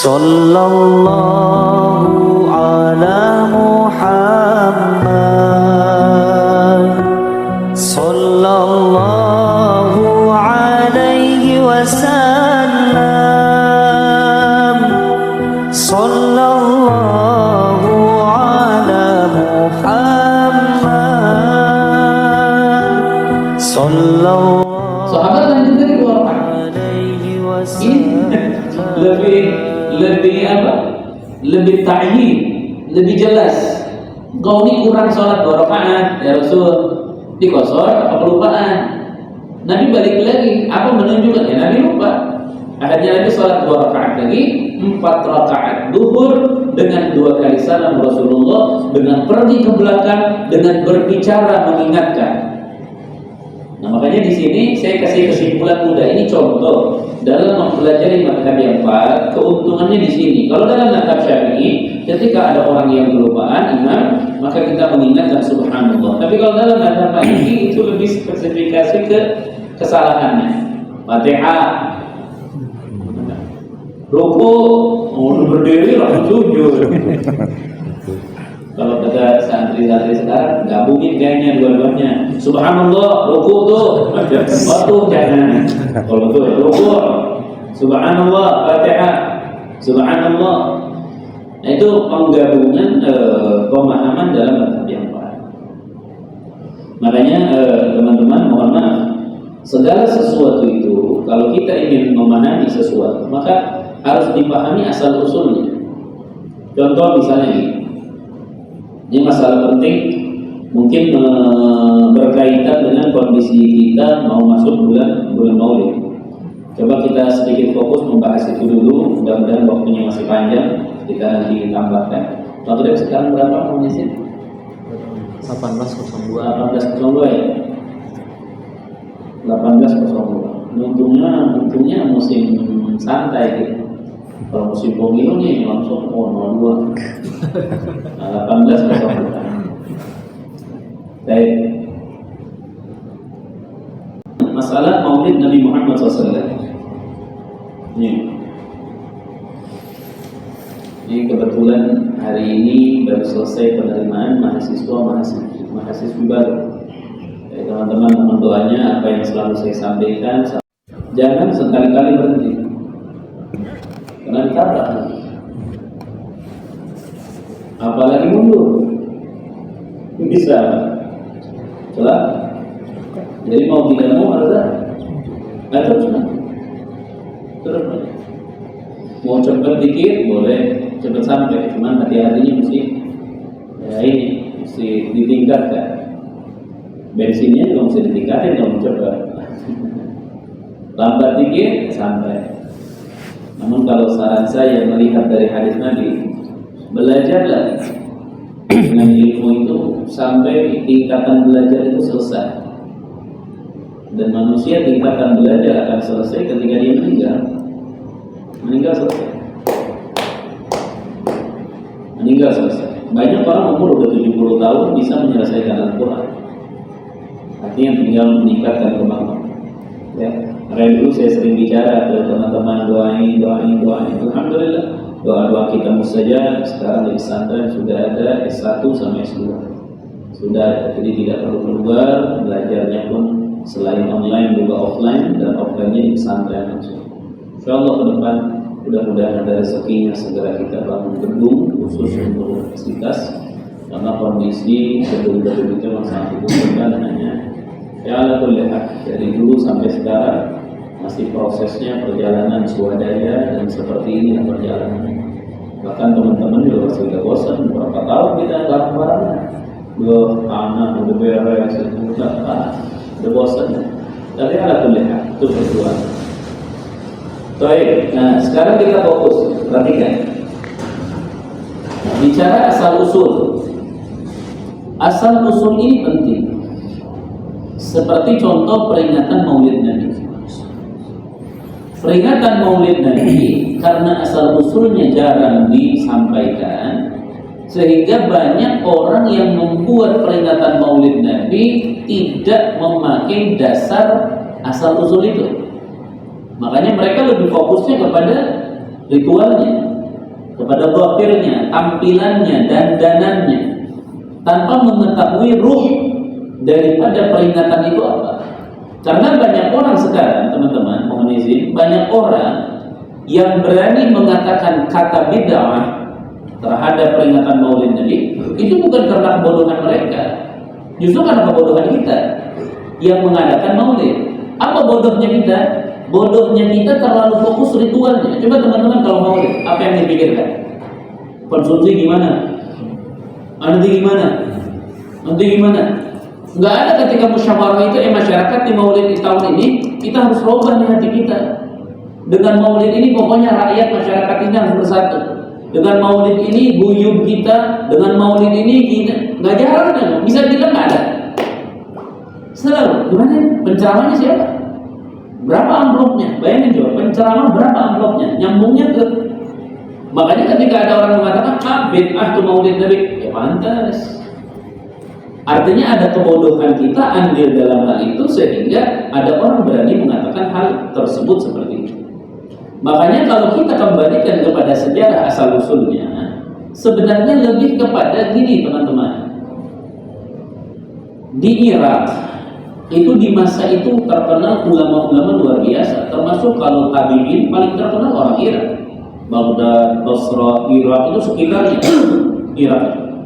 Sallallahu ala Muhammad, sallallahu alaihi wasallam, sallallahu ala Muhammad, sallallahu Sahabat lanjut dari dua rakaat. alaihi Ini wasallam. lebih apa? Lebih ta'yin, lebih jelas. Kau ini kurang sholat 2 rakaat ya Rasul, dikosor apa kelupaan? Nabi balik lagi, apa menunjukkan? Ya Nabi lupa. Akhirnya Nabi sholat 2 rakaat lagi, 4 rakaat duhur dengan 2 kali salam Rasulullah, dengan pergi ke belakang, dengan berbicara mengingatkan. Nah, makanya di sini saya kasih kesimpulan mudah. Ini contoh dalam mempelajari mazhab yang 4, keuntungannya di sini. Kalau dalam mazhab Syafi'i, ketika ada orang yang kelupaan imam, maka kita mengingatkan subhanallah. Tapi kalau dalam mazhab Maliki itu lebih spesifikasi ke kesalahannya. Fatihah, ruku, berdiri langsung sujud. Kalau kata santri-santri sekarang gabungin kayaknya dua-duanya. Subhanallah, ruku tuh, waktu jangan. Kalau tuh ruku, subhanallah, Fatihah, subhanallah. Nah itu penggabungan pemahaman dalam mazhab yang baik. Makanya teman-teman mohon maaf, segala sesuatu itu kalau kita ingin memahami sesuatu maka harus dipahami asal usulnya. Contoh misalnya ini masalah penting, mungkin berkaitan dengan kondisi kita mau masuk bulan Maulid. Coba kita sedikit fokus membahas itu dulu. Mudah-mudahan waktunya masih panjang, kita nanti tambahkan. Waktu sekarang berapa mengisi? 18.02 ya. 18.02. Untungnya musim santai gitu. Kalau musim pemilu nih langsung 02. 18.02. Baik. Masalah Maulid Nabi Muhammad SAW. Ini kebetulan hari ini baru selesai penerimaan mahasiswi baru. Teman-teman mohon doanya apa yang selalu saya sampaikan. Jangan sekali-kali berhenti. Karena ditabrak. Apalagi mundur. Bisa. Celah. Jadi mau tidak mau harus terus. Mau cepat dikit boleh, cepat sampai. Cuman hati-hatinya mesti ditingkatkan. Bensinnya juga mesti ditingkatin kalau cepat. Lambat dikit sampai. Namun kalau saran saya melihat dari hadis Nabi, belajarlah dengan ilmu itu sampai tingkatan belajar itu selesai. Dan manusia tingkatan belajar akan selesai ketika dia meninggal selesai. Banyak orang umur udah 70 tahun bisa menyelesaikan Al-Quran. Artinya tinggal meningkatkan kemampuan. Ya, makanya dulu saya sering bicara ke teman-teman doain. Alhamdulillah doa-doa kita mustajab. Sekarang di pesantren sudah ada S1 sampai S2. Sudah, jadi tidak perlu keluar, belajarnya pun selain online juga offline, dan offline-nya di pesantren langsung. Insyaallah ke depan mudah-mudahan ada rezekinya segera kita bangun gedung khusus untuk universitas, karena kondisi gedung-gedung itu memang sangat dibutuhkan. Hanya ya ala kulli hal, dari dulu sampai sekarang masih prosesnya perjalanan swadaya, dan seperti ini perjalanannya. Bahkan teman-teman juga sudah bosan, berapa tahun kita bareng-bareng, anak udah beres, udah bosan. Tapi ala kulli hal itu perjuangan. Baik, nah sekarang kita fokus, perhatikan. Bicara asal usul. Asal usul ini penting. Seperti contoh peringatan Maulid Nabi. Peringatan Maulid Nabi karena asal usulnya jarang disampaikan, sehingga banyak orang yang membuat peringatan Maulid Nabi tidak memakai dasar asal usul itu. Makanya mereka lebih fokusnya kepada ritualnya. kepada zahirnya, tampilannya, dandanannya, tanpa mengetahui ruh daripada peringatan itu apa. Karena banyak orang sekarang, teman-teman, mohon izin, banyak orang yang berani mengatakan kata bid'ah terhadap peringatan Maulid Nabi, itu bukan karena kebodohan mereka, justru karena kebodohan kita yang mengadakan Maulid. Apa bodohnya kita? Bodohnya kita terlalu fokus ritualnya. Coba teman-teman kalau Maulid, apa yang dipikirkan? Konsumsi gimana? Nanti gimana? Nanti gimana? Nggak ada ketika musyawarah itu, masyarakat di Maulid di tahun ini kita harus rubah di hati kita. Dengan Maulid ini pokoknya rakyat masyarakat ini harus bersatu. Dengan Maulid ini guyub kita, dengan Maulid ini kita nggak jarang, bisa bilang nggak ada. Selalu gimana? Penceramahnya siapa? Berapa amplopnya? Bayangin coba, penceramah berapa amplopnya? Nyambungnya ke. Makanya ketika ada orang mengatakan bid'ah itu Maulid Nabi, ya pantas. Artinya ada kebodohan kita andil dalam hal itu sehingga ada orang berani mengatakan hal tersebut seperti itu. Makanya kalau kita kembalikan kepada sejarah asal usulnya, sebenarnya lebih kepada gini teman-teman. Di Irak itu di masa itu terkenal ulama-ulama luar biasa, termasuk kalau tabi'in paling terkenal orang Irak. Baghdad, Basra, Irak itu sekitarnya Irak.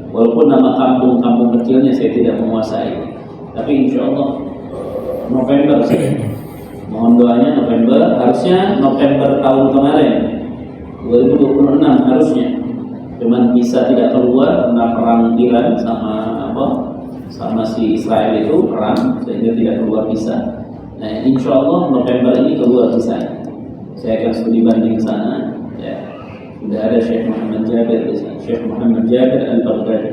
Walaupun nama kampung-kampung kecilnya saya tidak menguasai, tapi insya Allah November sih. Mohon doanya November, harusnya November tahun kemarin 2026 harusnya. Cuman bisa tidak keluar karena perang Iran sama si Israel itu perang, sehingga tidak keluar bisa. Nah insya Allah November ini keluar bisa. Saya akan studi banding ke sana. Ya, sudah ada Syekh Muhammad Jabir di sana, Syekh Muhammad Jabir Al-Baghdadi.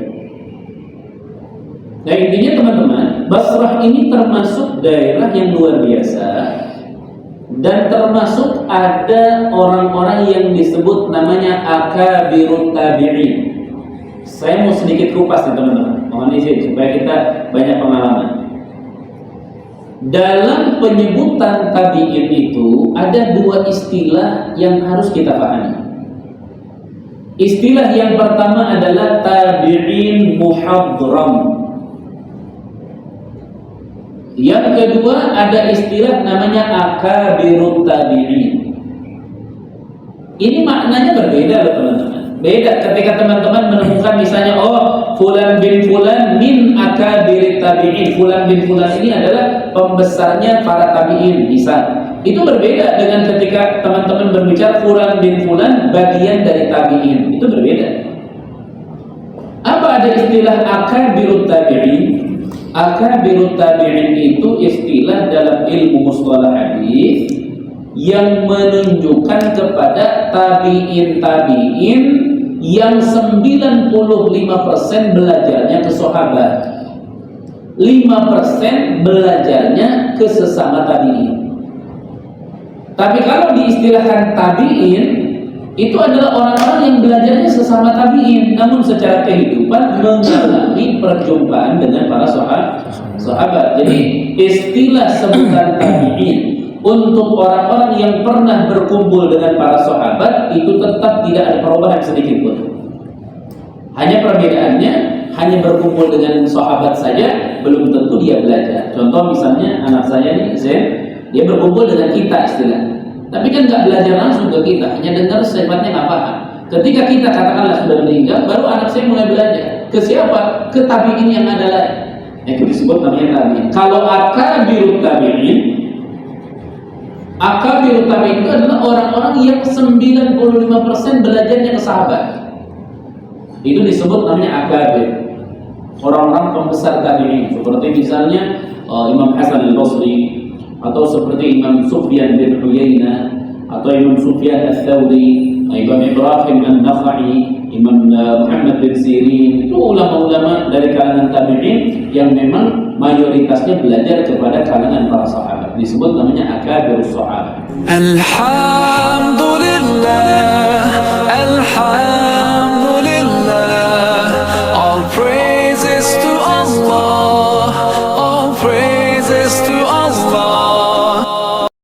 Nah intinya teman-teman, Basrah ini termasuk daerah yang luar biasa dan termasuk ada orang-orang yang disebut namanya akabirut tabi'in. Saya mau sedikit kupas nih teman-teman, mohon izin supaya kita banyak pengalaman. Dalam penyebutan tabi'in itu ada dua istilah yang harus kita pahami. Istilah yang pertama adalah tabi'in muhadram. Yang kedua ada istilah namanya akabirut tabi'in. Ini maknanya berbeda loh teman-teman. Beda ketika teman-teman menemukan misalnya fulan bin fulan min akabirit tabi'in. Fulan bin fulan ini adalah pembesarnya para tabi'in, misal. Itu berbeda dengan ketika teman-teman berbicara fulan bin fulan bagian dari tabi'in. Itu berbeda. Apa ada istilah akabirut tabi'in? Akabirut tabi'in itu istilah dalam ilmu mustalah hadis yang menunjukkan kepada tabi'in yang 95% belajarnya ke sahabat, 5% belajarnya ke sesama tabi'in. Tapi kalau diistilahkan tabi'in, itu adalah orang-orang yang belajarnya sesama tabi'in, namun secara kehidupan mengalami perjumpaan dengan para sahabat. Jadi istilah sebutan tabi'in untuk orang-orang yang pernah berkumpul dengan para sahabat itu tetap tidak ada perubahan sedikit pun. Hanya perbedaannya, hanya berkumpul dengan sahabat saja belum tentu dia belajar. Contoh misalnya anak saya nih Zen, dia berkumpul dengan kita istilah, tapi kan nggak belajar langsung ke kita, hanya dengar sifatnya nggak paham. Ketika kita katakanlah sudah meninggal, baru anak saya mulai belajar. Ke siapa? Ke tabi'in yang ada lain. Itu disebut namanya tabi'in. Kalau akabirut tabi'in itu adalah orang-orang yang 95% belajarnya ke sahabat. Itu disebut namanya akabir. Orang-orang pembesar tabi'in, seperti misalnya Imam Hasan al-Basri, atau seperti Imam Sufyan bin Uyainah, atau Imam Sufyan al-Thawri, Imam Ibrahim al-Nakhai, Imam Muhammad bin Sirin. Itu ulama-ulama dari kalangan tabi'in yang memang mayoritasnya belajar kepada kalangan para sahabat. Disebut namanya akabirus sahabat.